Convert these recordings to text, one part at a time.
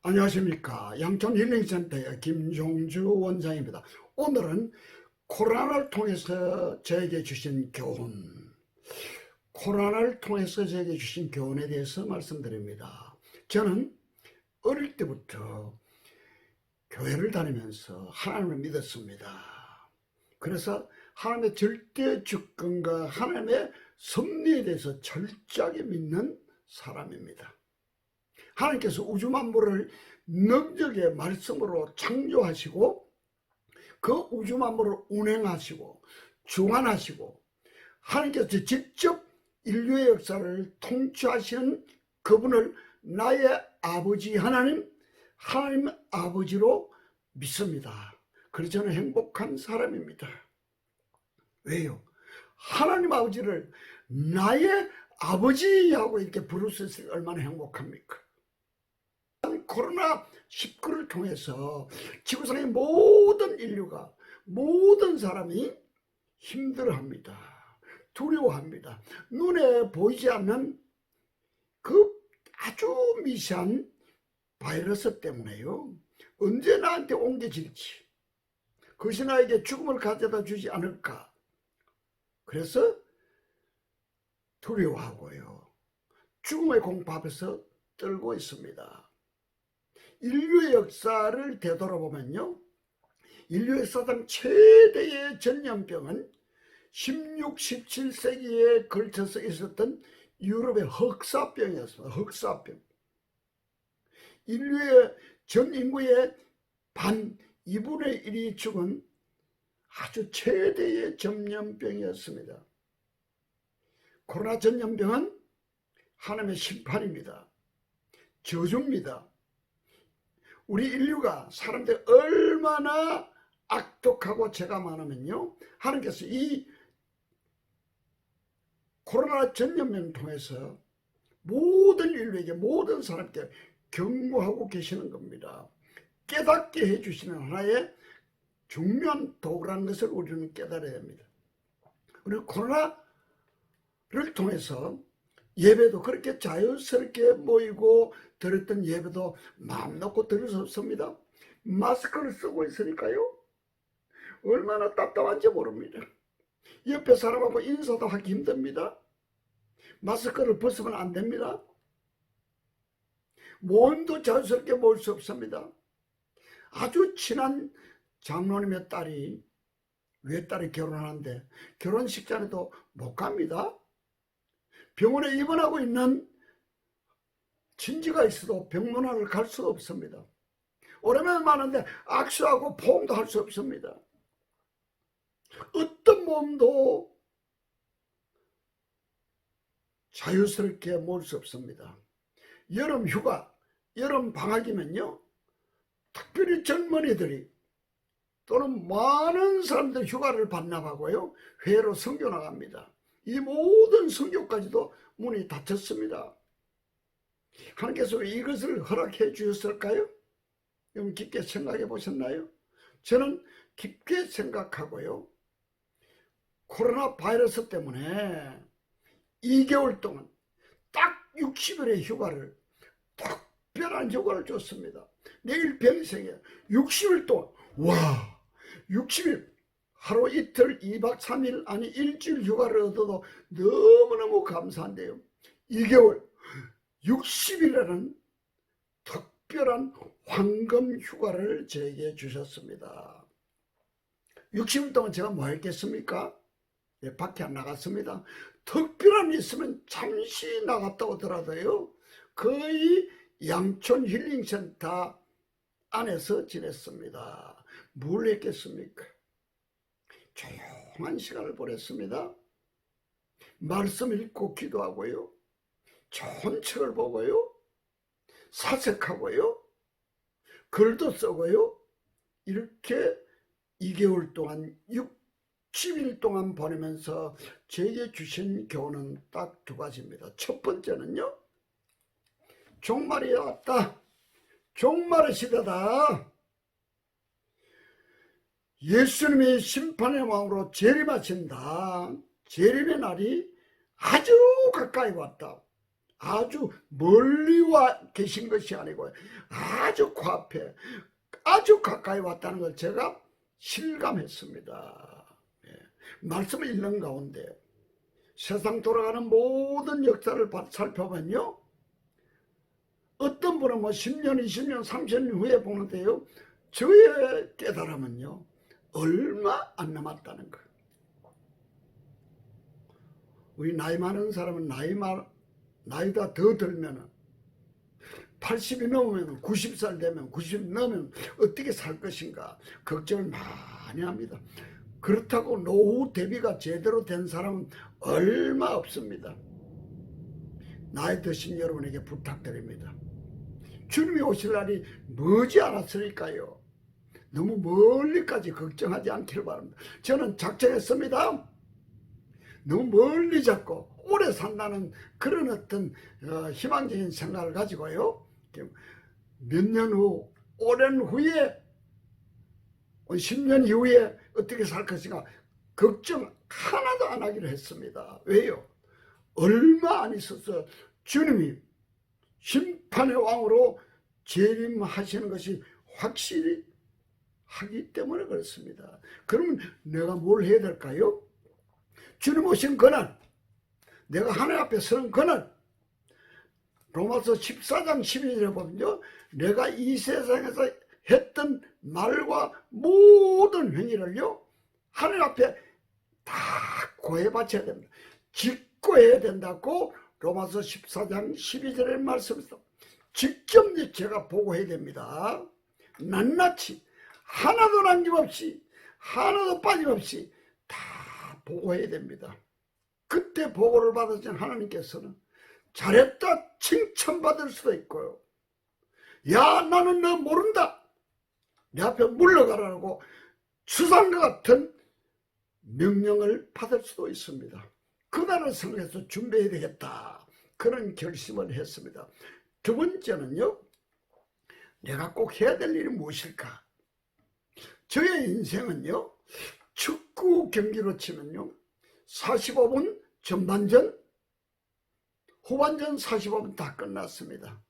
안녕하십니까. 양천 힐링센터의 김종주 원장입니다. 오늘은 코로나를 통해서 저에게 주신 교훈, 코로나를 통해서 저에게 주신 교훈에 대해서 말씀드립니다. 저는 어릴 때부터 교회를 다니면서 하나님을 믿었습니다. 그래서 하나님의 절대 주권과 하나님의 섭리에 대해서 철저하게 믿는 사람입니다. 하나님께서 우주 만물을 능력의 말씀으로 창조하시고 그 우주 만물을 운행하시고 주관하시고 하나님께서 직접 인류의 역사를 통치하시는 그분을 나의 아버지 하나님 아버지로 믿습니다. 그래서 저는 행복한 사람입니다. 왜요? 하나님 아버지를 나의 아버지하고 이렇게 부를 수 있으니 얼마나 행복합니까? 코로나19를 통해서 지구상의 모든 인류가, 모든 사람이 힘들어합니다. 두려워합니다. 눈에 보이지 않는 그 아주 미세한 바이러스 때문에요. 언제 나한테 옮겨질지, 그것이 나에게 죽음을 가져다 주지 않을까. 그래서 두려워하고요. 죽음의 공포 앞에서 떨고 있습니다. 인류의 역사를 되돌아보면요, 인류 역사상 최대의 전염병은 16, 17세기에 걸쳐서 있었던 유럽의 흑사병이었습니다. 흑사병. 인류의 전 인구의 반 2분의 1이 죽은 아주 최대의 전염병이었습니다. 코로나 전염병은 하나님의 심판입니다. 저주입니다. 우리 인류가, 사람들이 얼마나 악독하고 죄가 많으면요, 하나님께서 이 코로나 전염병을 통해서 모든 인류에게, 모든 사람께 경고하고 계시는 겁니다. 깨닫게 해주시는 하나의 중요한 도구라는 것을 우리는 깨달아야 합니다. 우리 코로나를 통해서 예배도 그렇게 자연스럽게 모이고 드렸던 예배도 마음 놓고 드릴 수 없습니다. 마스크를 쓰고 있으니까요, 얼마나 답답한지 모릅니다. 옆에 사람하고 인사도 하기 힘듭니다. 마스크를 벗으면 안 됩니다. 모임도 자연스럽게 모일 수 없습니다. 아주 친한 장로님의 딸이, 외딸이 결혼하는데 결혼식장에도 못 갑니다. 병원에 입원하고 있는 친지가 있어도 병문안을 갈 수가 없습니다. 오랜만에 많은데 악수하고 포옹도 할 수 없습니다. 어떤 몸도 자유스럽게 모을 수 없습니다. 여름 휴가, 여름 방학이면요, 특별히 젊은이들이 또는 많은 사람들 휴가를 반납하고요, 회로 선교 나갑니다. 이 모든 선교까지도 문이 닫혔습니다. 하나님께서 왜 이것을 허락해 주셨을까요? 여러분 깊게 생각해 보셨나요? 저는 깊게 생각하고요, 코로나 바이러스 때문에 2개월 동안 딱 60일의 휴가를, 특별한 휴가를 줬습니다. 내일 평생에 60일 동안, 와, 60일, 하루 이틀, 2박 3일, 아니 일주일 휴가를 얻어도 너무너무 감사한데요, 2개월 60일이라는 특별한 황금 휴가를 저에게 주셨습니다. 60일 동안 제가 뭐 했겠습니까? 예, 밖에 안 나갔습니다. 특별한 일 있으면 잠시 나갔다 오더라도요, 거의 양촌 힐링센터 안에서 지냈습니다. 뭘 했겠습니까? 조용한 시간을 보냈습니다. 말씀 읽고 기도하고요, 좋은 책을 보고요, 사색하고요, 글도 쓰고요, 이렇게 2개월 동안 60일 동안 보내면서 제게 주신 교훈은 딱 2가지입니다. 첫 번째는요, 종말이 왔다. 종말의 시대다. 예수님이 심판의 왕으로 재림하신다. 재림의 날이 아주 가까이 왔다. 아주 멀리 와 계신 것이 아니고 아주 코앞에 아주 가까이 왔다는 걸 제가 실감했습니다. 예. 말씀을 읽는 가운데 세상 돌아가는 모든 역사를 살펴보면요, 어떤 분은 뭐 10년, 20년, 30년 후에 보는데요, 저의 깨달음은요, 얼마 안 남았다는 거예요. 우리 나이 많은 사람은 나이가 더 들면은 80이 넘으면 90살 되면 90 넘으면 어떻게 살 것인가 걱정을 많이 합니다. 그렇다고 노후 대비가 제대로 된 사람은 얼마 없습니다. 나이 드신 여러분에게 부탁드립니다. 주님이 오실 날이 머지 않았으니까요, 너무 멀리까지 걱정하지 않기를 바랍니다. 저는 작정했습니다. 너무 멀리 잡고 오래 산다는 그런 어떤 희망적인 생각을 가지고요, 몇 년 후, 오랜 후에, 10년 이후에 어떻게 살 것인가 걱정 하나도 안 하기로 했습니다. 왜요? 얼마 안 있어서 주님이 심판의 왕으로 재림하시는 것이 확실히 하기 때문에 그렇습니다. 그러면 내가 뭘 해야 될까요? 주님 오신 그날, 내가 하나님 앞에 서는 그날, 로마서 14장 12절에 보면요, 내가 이 세상에서 했던 말과 모든 행위를요, 하나님 앞에 다 고해 바쳐야 됩니다. 직고해야 된다고 로마서 14장 12절에 말씀했어. 직접 제가 보고해야 됩니다. 낱낱이 하나도 남김없이 하나도 빠짐없이 다 보고해야 됩니다. 그때 보고를 받으신 하나님께서는 잘했다 칭찬받을 수도 있고요, 야 나는 너 모른다, 내 앞에 물러가라고 수상과 같은 명령을 받을 수도 있습니다. 그날을 생각해서 준비해야 되겠다, 그런 결심을 했습니다. 두 번째는요, 내가 꼭 해야 될 일이 무엇일까? 저의 인생은요, 축구 경기로 치면요, 45분 전반전, 후반전 45분 다 끝났습니다.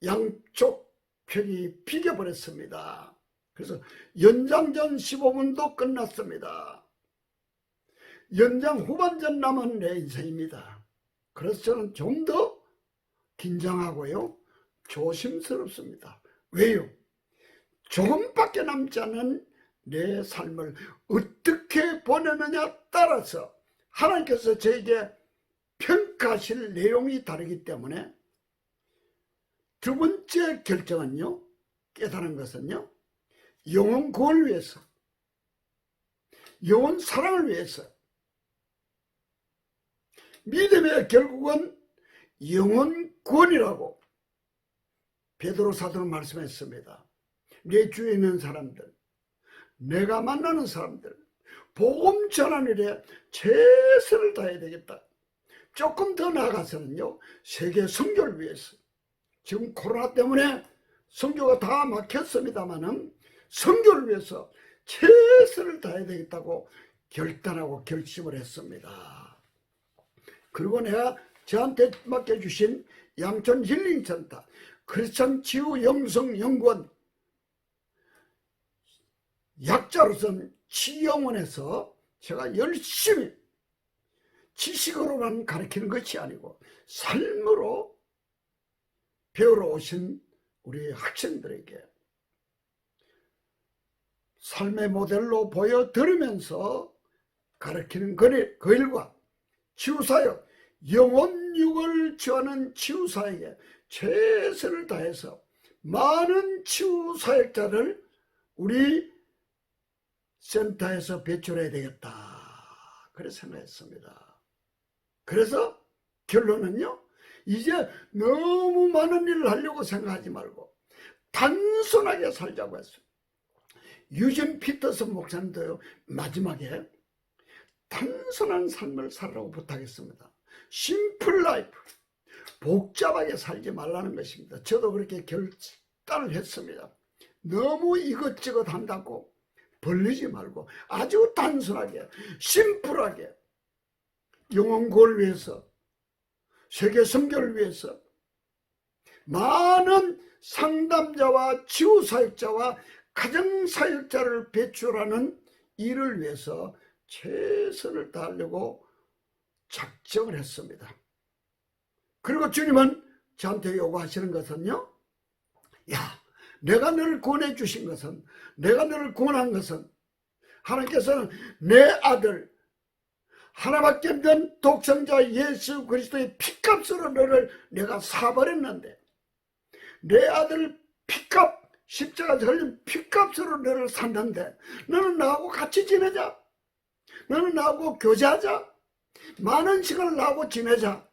양쪽 편이 비겨버렸습니다. 그래서 연장전 15분도 끝났습니다. 연장 후반전 남은 내 인생입니다. 그래서 저는 좀 더 긴장하고요, 조심스럽습니다. 왜요? 조금밖에 남지 않은 내 삶을 어떻게 보내느냐 따라서 하나님께서 저에게 평가하실 내용이 다르기 때문에, 두 번째 결정은요, 깨달은 것은요, 영혼 구원을 위해서, 영혼 사랑을 위해서, 믿음의 결국은 영혼 구원이라고 베드로 사도는 말씀했습니다. 내 주위에 있는 사람들, 내가 만나는 사람들, 복음 전하는 일에 최선을 다해야 되겠다. 조금 더 나아가서는요, 세계 선교를 위해서, 지금 코로나 때문에 선교가 다 막혔습니다만은 선교를 위해서 최선을 다해야 되겠다고 결단하고 결심을 했습니다. 그리고 내가 저한테 맡겨주신 양천 힐링센터, 크리스천 치유 영성 연구원, 약자로서는 치영원에서 제가 열심히 지식으로만 가르치는 것이 아니고 삶으로 배우러 오신 우리 학생들에게 삶의 모델로 보여드리면서 가르치는 그 일과 치유사역, 영혼육을 지원하는 치유사역에 최선을 다해서 많은 치유사역자를 우리 센터에서 배출해야 되겠다, 그래 생각했습니다. 그래서 결론은요, 이제 너무 많은 일을 하려고 생각하지 말고 단순하게 살자고 했어요. 유진 피터슨 목사님도요, 마지막에 단순한 삶을 살라고 부탁했습니다. 심플 라이프, 복잡하게 살지 말라는 것입니다. 저도 그렇게 결단을 했습니다. 너무 이것저것 한다고 벌리지 말고 아주 단순하게 심플하게 영혼 구원을 위해서 세계 선교를 위해서 많은 상담자와 치유사역자와 가정사역자를 배출하는 일을 위해서 최선을 다하려고 작정을 했습니다. 그리고 주님은 저한테 요구하시는 것은요, 야, 내가 너를 구원해 주신 것은, 내가 너를 구원한 것은, 하나님께서는 내 아들 하나밖에 없는 독생자 예수 그리스도의 피값으로 너를 내가 사버렸는데, 내 아들 피값, 십자가에서 흘린 피값으로 너를 샀는데, 너는 나하고 같이 지내자, 너는 나하고 교제하자, 많은 시간을 나하고 지내자,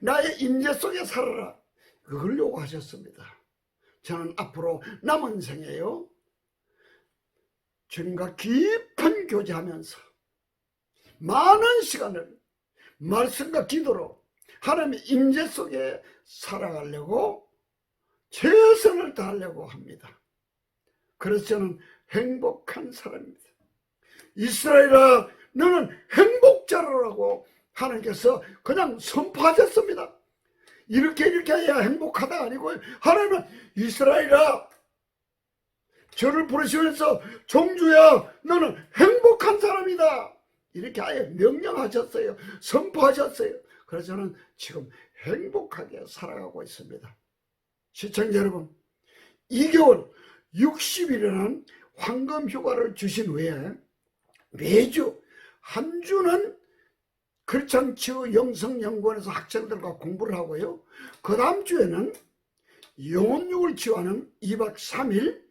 나의 임재 속에 살아라, 그걸 요구하셨습니다. 저는 앞으로 남은 생에요, 주님과 깊은 교제하면서 많은 시간을 말씀과 기도로 하나님의 임재 속에 살아가려고 최선을 다하려고 합니다. 그래서 저는 행복한 사람입니다. 이스라엘아, 너는 행복자라고 하나님께서 그냥 선포하셨습니다. 이렇게 해야 행복하다 아니고, 하나님은 이스라엘아, 저를 부르시면서 종주야, 너는 행복한 사람이다, 이렇게 아예 명령하셨어요. 선포하셨어요. 그래서 저는 지금 행복하게 살아가고 있습니다. 시청자 여러분, 2개월 60일이라는 황금 휴가를 주신 후에 매주 한 주는 크리스찬치유 영성연구원에서 학생들과 공부를 하고요, 그 다음 주에는 영혼육을 치유하는 2박 3일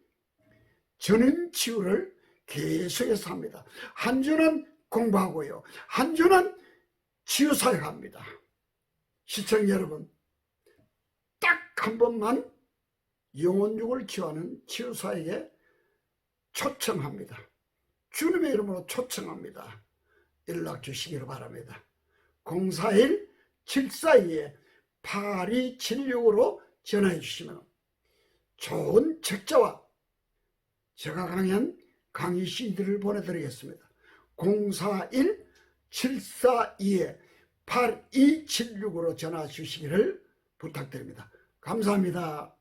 전인치유를 계속해서 합니다. 한 주는 공부하고요, 한 주는 치유사역합니다. 시청자 여러분, 딱 한 번만 영혼육을 치유하는 치유사역에 초청합니다. 주님의 이름으로 초청합니다. 연락 주시기를 바랍니다. 041-742-8276으로 전화해 주시면 좋은 책자와 제가 강의한 강의 CD를 보내드리겠습니다. 041-742-8276으로 전화 주시기를 부탁드립니다. 감사합니다.